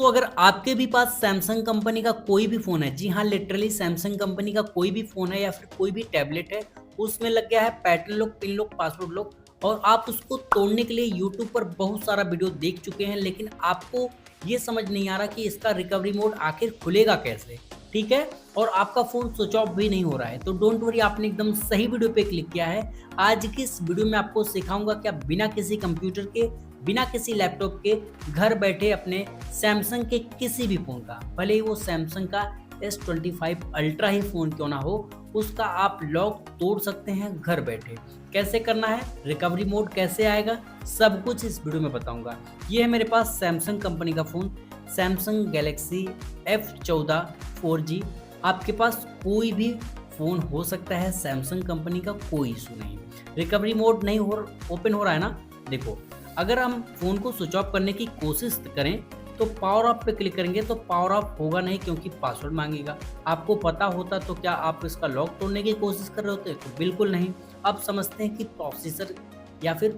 तो अगर आपके भी पास सैमसंग कंपनी का कोई भी फ़ोन है, जी हाँ, लिटरली सैमसंग कंपनी का कोई भी फ़ोन है या फिर कोई भी टैबलेट है, उसमें लग गया है pattern lock, pin lock, password lock और आप उसको तोड़ने के लिए यूट्यूब पर बहुत सारा वीडियो देख चुके हैं, लेकिन आपको ये समझ नहीं आ रहा कि इसका रिकवरी मोड आखिर खुलेगा कैसे, ठीक है? और आपका फ़ोन स्विच ऑफ भी नहीं हो रहा है, तो डोंट वरी, आपने एकदम सही वीडियो पे क्लिक किया है। आज की इस वीडियो में आपको सिखाऊँगा कि आप बिना किसी कंप्यूटर के, बिना किसी लैपटॉप के घर बैठे अपने सैमसंग के किसी भी फ़ोन का, भले ही वो सैमसंग का S25 अल्ट्रा ही फ़ोन क्यों ना हो, उसका आप लॉक तोड़ सकते हैं घर बैठे। कैसे करना है, रिकवरी मोड कैसे आएगा, सब कुछ इस वीडियो में बताऊंगा। ये है मेरे पास सैमसंग कंपनी का phone, Samsung Galaxy F14 4G। आपके पास कोई भी फ़ोन हो सकता है, सैमसंग कंपनी का कोई इशू नहीं। रिकवरी मोड नहीं हो ओपन हो रहा है ना, देखो अगर हम फ़ोन को स्विच ऑफ करने की कोशिश करें तो पावर ऑफ पे क्लिक करेंगे तो पावर ऑफ होगा नहीं, क्योंकि पासवर्ड मांगेगा। आपको पता होता तो क्या आप इसका लॉक तोड़ने की कोशिश कर रहे होते? तो बिल्कुल नहीं। अब समझते हैं कि प्रोसीजर या फिर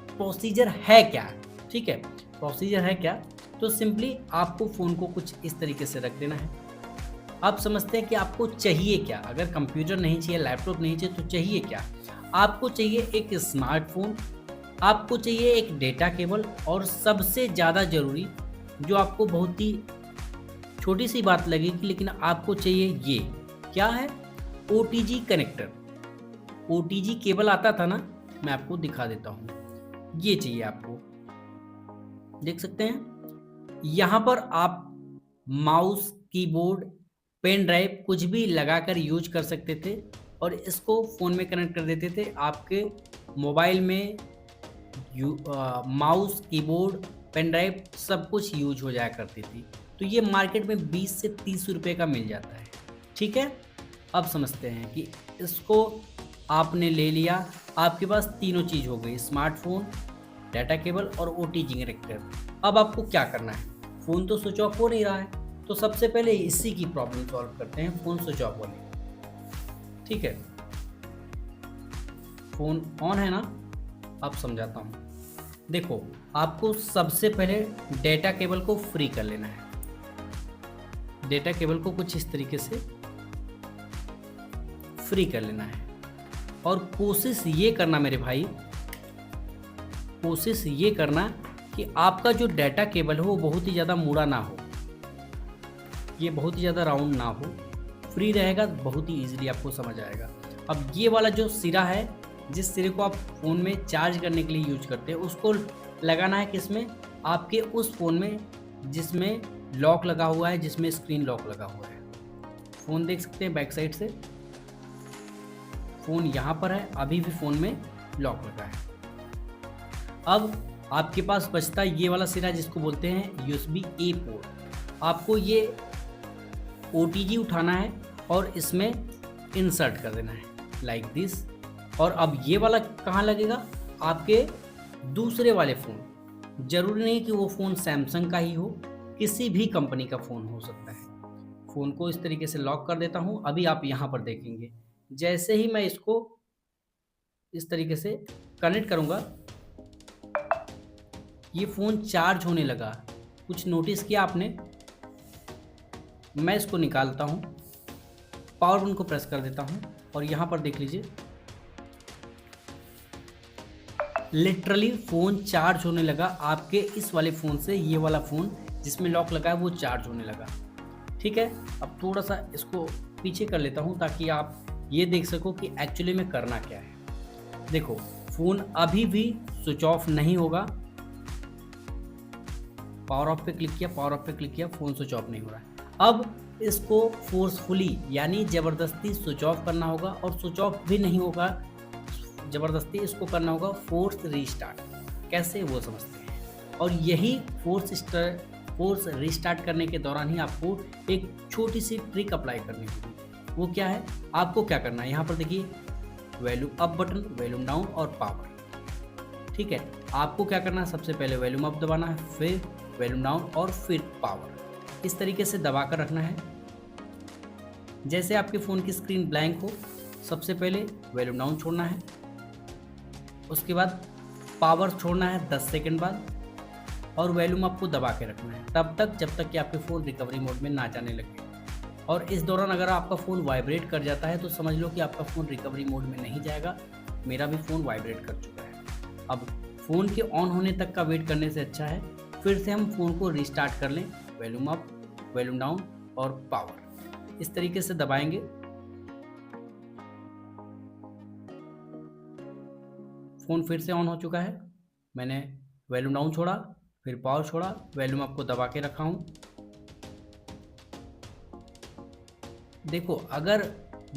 प्रोसीजर है क्या, ठीक है? प्रोसीजर है क्या, तो सिंपली आपको फ़ोन को कुछ इस तरीके से रख देना है। अब समझते हैं कि आपको चाहिए क्या। अगर कंप्यूटर नहीं चाहिए, लैपटॉप नहीं चाहिए, तो चाहिए क्या? आपको चाहिए एक स्मार्टफ़ोन, आपको चाहिए एक डेटा केबल और सबसे ज़्यादा ज़रूरी, जो आपको बहुत ही छोटी सी बात लगेगी लेकिन आपको चाहिए, ये क्या है? OTG connector. OTG केबल आता था ना, मैं आपको दिखा देता हूँ। ये चाहिए आपको, देख सकते हैं। यहाँ पर आप माउस, कीबोर्ड, पेन ड्राइव कुछ भी लगाकर यूज कर सकते थे और इसको फ़ोन में कनेक्ट कर देते थे। आपके मोबाइल में माउस, कीबोर्ड, पेन ड्राइव सब कुछ यूज हो जाया करती थी। तो ये मार्केट में 20 से 30 रुपए का मिल जाता है, ठीक है? अब समझते हैं कि इसको आपने ले लिया, आपके पास तीनों चीज़ हो गई, स्मार्टफ़ोन, डाटा केबल और OTG कनेक्टर। अब आपको क्या करना है? फ़ोन तो स्विच ऑफ हो नहीं रहा है, तो सबसे पहले इसी की प्रॉब्लम सॉल्व करते हैं, फ़ोन स्विच ऑफ वाली, ठीक है? फ़ोन ऑन है ना? अब समझाता हूँ। देखो, आपको सबसे पहले डेटा केबल को फ्री कर लेना है। डेटा केबल को कुछ इस तरीके से फ्री कर लेना है और कोशिश ये करना मेरे भाई, कोशिश ये करना कि आपका जो डेटा केबल हो वो बहुत ही ज़्यादा मुड़ा ना हो, ये बहुत ही ज़्यादा राउंड ना हो, फ्री रहेगा, बहुत ही ईजिली आपको समझ आएगा। अब ये वाला जो सिरा है, जिस सिरे को आप फ़ोन में चार्ज करने के लिए यूज करते हैं, उसको लगाना है किसमें? आपके उस फ़ोन में जिसमें लॉक लगा हुआ है, जिसमें स्क्रीन लॉक लगा हुआ है। फ़ोन देख सकते हैं बैक साइड से, फ़ोन यहाँ पर है, अभी भी फ़ोन में लॉक लगा है। अब आपके पास बचता है ये वाला सिरा जिसको बोलते हैं USB A पोर्ट। आपको ये OTG उठाना है और इसमें इंसर्ट कर देना है लाइक दिस। और अब ये वाला कहाँ लगेगा? आपके दूसरे वाले फ़ोन। ज़रूरी नहीं कि वो फ़ोन सैमसंग का ही हो, किसी भी कंपनी का फ़ोन हो सकता है। फ़ोन को इस तरीके से लॉक कर देता हूँ। अभी आप यहाँ पर देखेंगे, जैसे ही मैं इसको इस तरीके से कनेक्ट करूँगा, ये फ़ोन चार्ज होने लगा। कुछ नोटिस किया आपने? मैं इसको निकालता हूँ, पावर बटन को प्रेस कर देता हूँ और यहाँ पर देख लीजिए, लिटरली फ़ोन चार्ज होने लगा। आपके इस वाले फ़ोन से ये वाला फ़ोन जिसमें लॉक लगा है वो चार्ज होने लगा, ठीक है? अब थोड़ा सा इसको पीछे कर लेता हूँ ताकि आप ये देख सको कि एक्चुअली में करना क्या है। देखो, फ़ोन अभी भी स्विच ऑफ नहीं होगा। पावर ऑफ पे क्लिक किया, पावर ऑफ पे क्लिक किया, फ़ोन स्विच ऑफ नहीं हो रहा है। अब इसको फोर्सफुली यानी ज़बरदस्ती स्विच ऑफ करना होगा और स्विच ऑफ भी नहीं होगा, ज़बरदस्ती इसको करना होगा फोर्स रीस्टार्ट। कैसे, वो समझते हैं। और यही फोर्स रीस्टार्ट करने के दौरान ही आपको एक छोटी सी ट्रिक अप्लाई करनी होगी। वो क्या है? आपको क्या करना है, यहाँ पर देखिए, volume up button, volume down और पावर, ठीक है? आपको क्या करना है? सबसे पहले वॉल्यूम अप दबाना है, फिर वॉल्यूम डाउन और फिर पावर। इस तरीके से दबा कर रखना है। जैसे आपके फ़ोन की स्क्रीन ब्लैंक हो, सबसे पहले वॉल्यूम डाउन छोड़ना है, उसके बाद पावर छोड़ना है 10 सेकंड बाद, और वॉल्यूम आपको दबा के रखना है तब तक जब तक कि आपके फ़ोन रिकवरी मोड में ना जाने लगे। और इस दौरान अगर आपका फ़ोन वाइब्रेट कर जाता है तो समझ लो कि आपका फ़ोन रिकवरी मोड में नहीं जाएगा। मेरा भी फ़ोन वाइब्रेट कर चुका है। अब फ़ोन के ऑन होने तक का वेट करने से अच्छा है फिर से हम फ़ोन को रीस्टार्ट कर लें। वॉल्यूम अप, वॉल्यूम डाउन और पावर इस तरीके से दबाएंगे। फ़ोन फिर से ऑन हो चुका है। मैंने वॉल्यूम डाउन छोड़ा, फिर पावर छोड़ा, वॉल्यूम अप को दबा के रखा हूँ। देखो अगर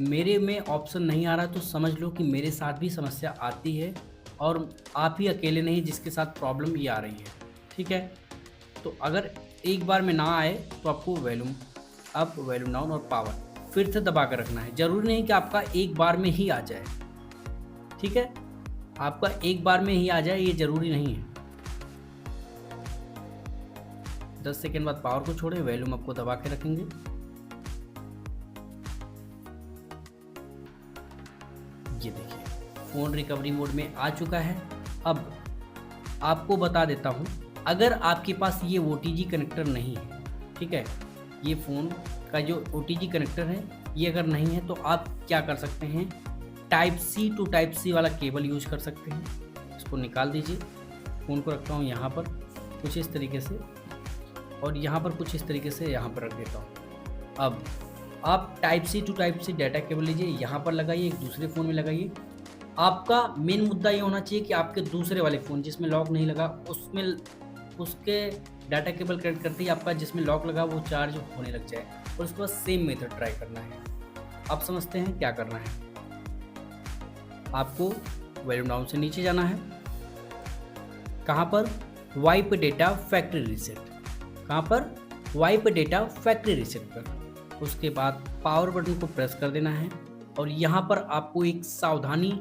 मेरे में ऑप्शन नहीं आ रहा तो समझ लो कि मेरे साथ भी समस्या आती है और आप ही अकेले नहीं जिसके साथ प्रॉब्लम ये आ रही है। ठीक है, तो अगर एक बार में ना आए तो आपको वॉल्यूम अप, वॉल्यूम डाउन और पावर फिर से दबा कर रखना है। ज़रूरी नहीं कि आपका एक बार में ही आ जाए। ठीक है, आपका एक बार में ही आ जाए ये ज़रूरी नहीं है। 10 सेकेंड बाद पावर को छोड़े, वॉल्यूम अप को दबा के रखेंगे। ये देखिए फ़ोन रिकवरी मोड में आ चुका है। अब आपको बता देता हूँ, अगर आपके पास ये OTG कनेक्टर नहीं है, ठीक है, ये फ़ोन का जो OTG कनेक्टर है ये अगर नहीं है तो आप क्या कर सकते हैं, type C to type C वाला केबल यूज कर सकते हैं। इसको निकाल दीजिए। फ़ोन को रखता हूँ यहाँ पर कुछ इस तरीके से और यहाँ पर कुछ इस तरीके से यहाँ पर रख देता हूँ। अब आप type C to type C data cable लीजिए, यहाँ पर लगाइए, एक दूसरे फ़ोन में लगाइए। आपका मेन मुद्दा ये होना चाहिए कि आपके दूसरे वाले फ़ोन जिसमें लॉक नहीं लगा उसमें उसके डाटा केबल कनेक्ट करते ही आपका जिसमें लॉक लगा वो चार्ज होने लग जाए और उसके बाद सेम मेथड ट्राई करना है। आप समझते हैं क्या करना है। आपको वॉल्यूम डाउन से नीचे जाना है। कहाँ पर? Wipe data factory reset. कहाँ पर? वाइप डेटा फैक्ट्री रीसेट पर। उसके बाद पावर बटन को प्रेस कर देना है और यहाँ पर आपको एक सावधानी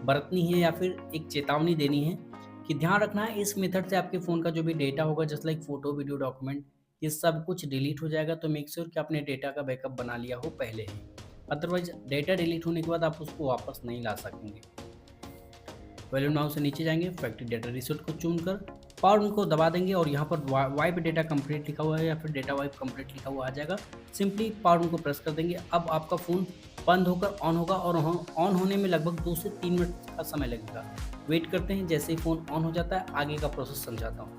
बरतनी है या फिर एक चेतावनी देनी है कि ध्यान रखना है इस मेथड से आपके फ़ोन का जो भी डेटा होगा just like photo, video, document, ये सब कुछ डिलीट हो जाएगा। तो मेक श्योर कि आपने डेटा का बैकअप बना लिया हो पहले ही, अदरवाइज डेटा डिलीट होने के बाद आप उसको वापस नहीं ला सकेंगे। वॉल्यूम डाउन से नीचे जाएंगे, फैक्ट्री डेटा रीसेट को चुन कर पावर उनको दबा देंगे और यहाँ पर वाइप डेटा कंप्लीट लिखा हुआ है या फिर डेटा वाइप कंप्लीट लिखा हुआ आ जाएगा। सिंपली पावर उनको प्रेस कर देंगे। अब आपका फ़ोन बंद होकर ऑन होगा और ऑन होने में लगभग 2 से 3 मिनट का समय लगेगा। वेट करते हैं, जैसे ही फ़ोन ऑन हो जाता है आगे का प्रोसेस समझाता हूँ।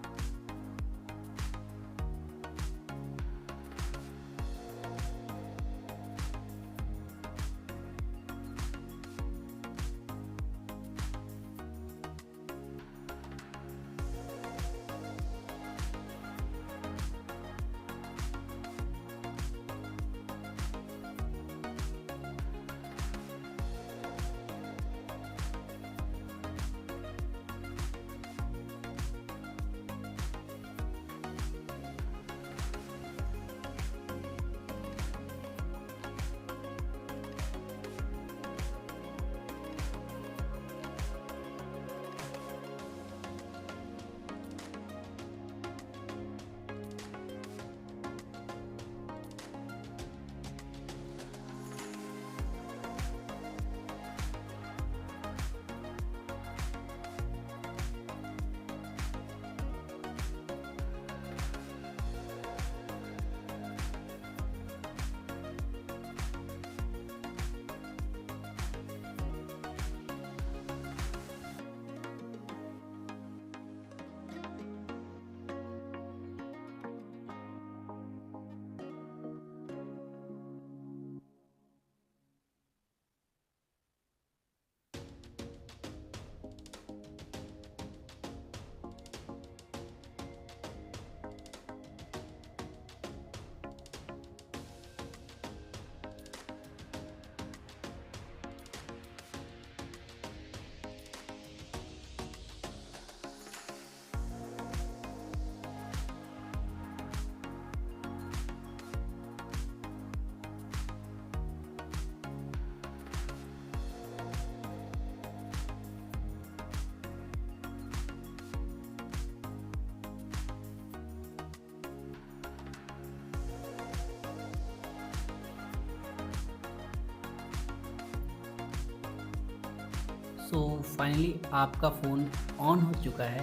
सो फाइनली आपका फ़ोन ऑन हो चुका है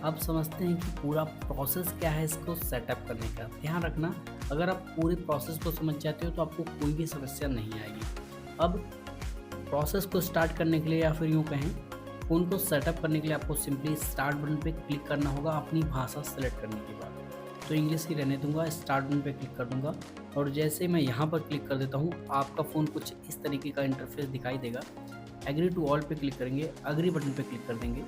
अब समझते हैं कि पूरा प्रोसेस क्या है इसको सेटअप करने का। ध्यान रखना, अगर आप पूरे प्रोसेस को समझ जाते हो तो आपको कोई भी समस्या नहीं आएगी। अब प्रोसेस को स्टार्ट करने के लिए या फिर यूँ कहें फ़ोन को सेटअप करने के लिए आपको सिंपली स्टार्ट बटन पे क्लिक करना होगा अपनी भाषा सेलेक्ट करने के बाद। तो इंग्लिश ही रहने दूंगा, स्टार्ट बटन पे क्लिक कर दूंगा और जैसे मैं यहाँ पर क्लिक कर देता हूँ आपका फ़ोन कुछ इस तरीके का इंटरफेस दिखाई देगा। एग्री टू ऑल पे क्लिक करेंगे, अग्री बटन पे क्लिक कर देंगे।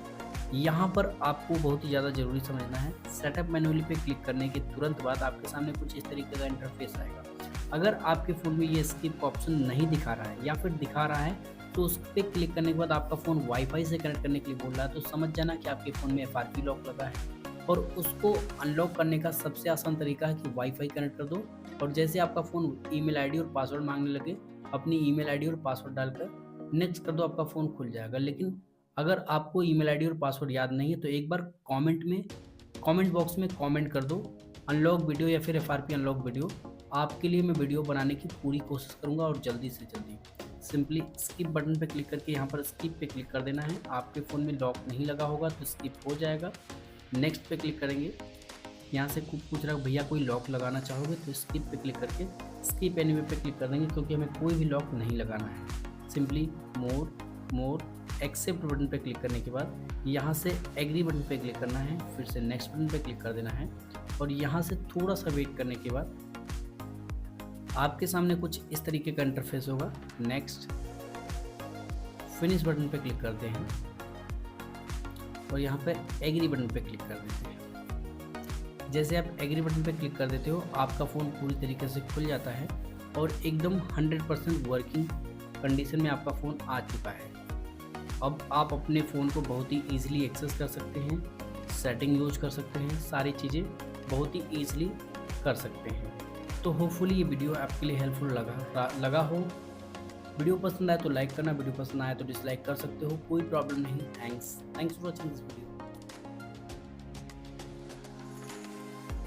यहाँ पर आपको बहुत ही ज़्यादा ज़रूरी समझना है, सेटअप मैन्युअली पे क्लिक करने के तुरंत बाद आपके सामने कुछ इस तरीके का इंटरफेस आएगा। अगर आपके फ़ोन में ये स्किप ऑप्शन नहीं दिखा रहा है या फिर दिखा रहा है तो उस पर क्लिक करने के बाद आपका फ़ोन वाईफाई से कनेक्ट करने के लिए बोल रहा है, तो समझ जाना कि आपके फ़ोन में FRP लॉक लगा है। और उसको अनलॉक करने का सबसे आसान तरीका है कि वाईफाई कनेक्ट कर दो और जैसे आपका फ़ोन ईमेल आईडी और पासवर्ड मांगने लगे, अपनी ईमेल आईडी और पासवर्ड डालकर नेक्स्ट कर दो, आपका फ़ोन खुल जाएगा। लेकिन अगर आपको ईमेल आईडी और पासवर्ड याद नहीं है तो एक बार कमेंट बॉक्स में कमेंट कर दो अनलॉक वीडियो या फिर FRP अनलॉक वीडियो। आपके लिए मैं वीडियो बनाने की पूरी कोशिश करूँगा और जल्दी से जल्दी। सिंपली स्किप बटन पे क्लिक करके यहाँ पर स्किप पे क्लिक कर देना है। आपके फ़ोन में लॉक नहीं लगा होगा तो स्किप हो जाएगा। नेक्स्ट पे क्लिक करेंगे, यहाँ से पूछ रहा है भैया कोई लॉक लगाना चाहोगे, तो स्किप पे क्लिक करके स्किप एनीवे पे क्लिक कर देंगे क्योंकि हमें कोई भी लॉक नहीं लगाना है। सिंपली मोर एक्सेप्ट बटन पे क्लिक करने के बाद यहाँ से एग्री बटन पे क्लिक करना है, फिर से नेक्स्ट बटन पे क्लिक कर देना है और यहाँ से थोड़ा सा वेट करने के बाद आपके सामने कुछ इस तरीके का इंटरफेस होगा। नेक्स्ट फिनिश बटन पे क्लिक करते हैं और यहाँ पे एग्री बटन पे क्लिक कर देते हैं। जैसे आप एग्री बटन पे क्लिक कर देते हो आपका फ़ोन पूरी तरीके से खुल जाता है और एकदम 100% वर्किंग कंडीशन में आपका फ़ोन आ चुका है। अब आप अपने फ़ोन को बहुत ही ईजिली एक्सेस कर सकते हैं, सेटिंग यूज कर सकते हैं, सारी चीज़ें बहुत ही ईजिली कर सकते हैं। तो होपफुली ये वीडियो आपके लिए हेल्पफुल लगा हो। वीडियो पसंद आए तो लाइक करना, वीडियो पसंद आए तो डिसलाइक कर सकते हो, कोई प्रॉब्लम नहीं। Thanks for watching this video.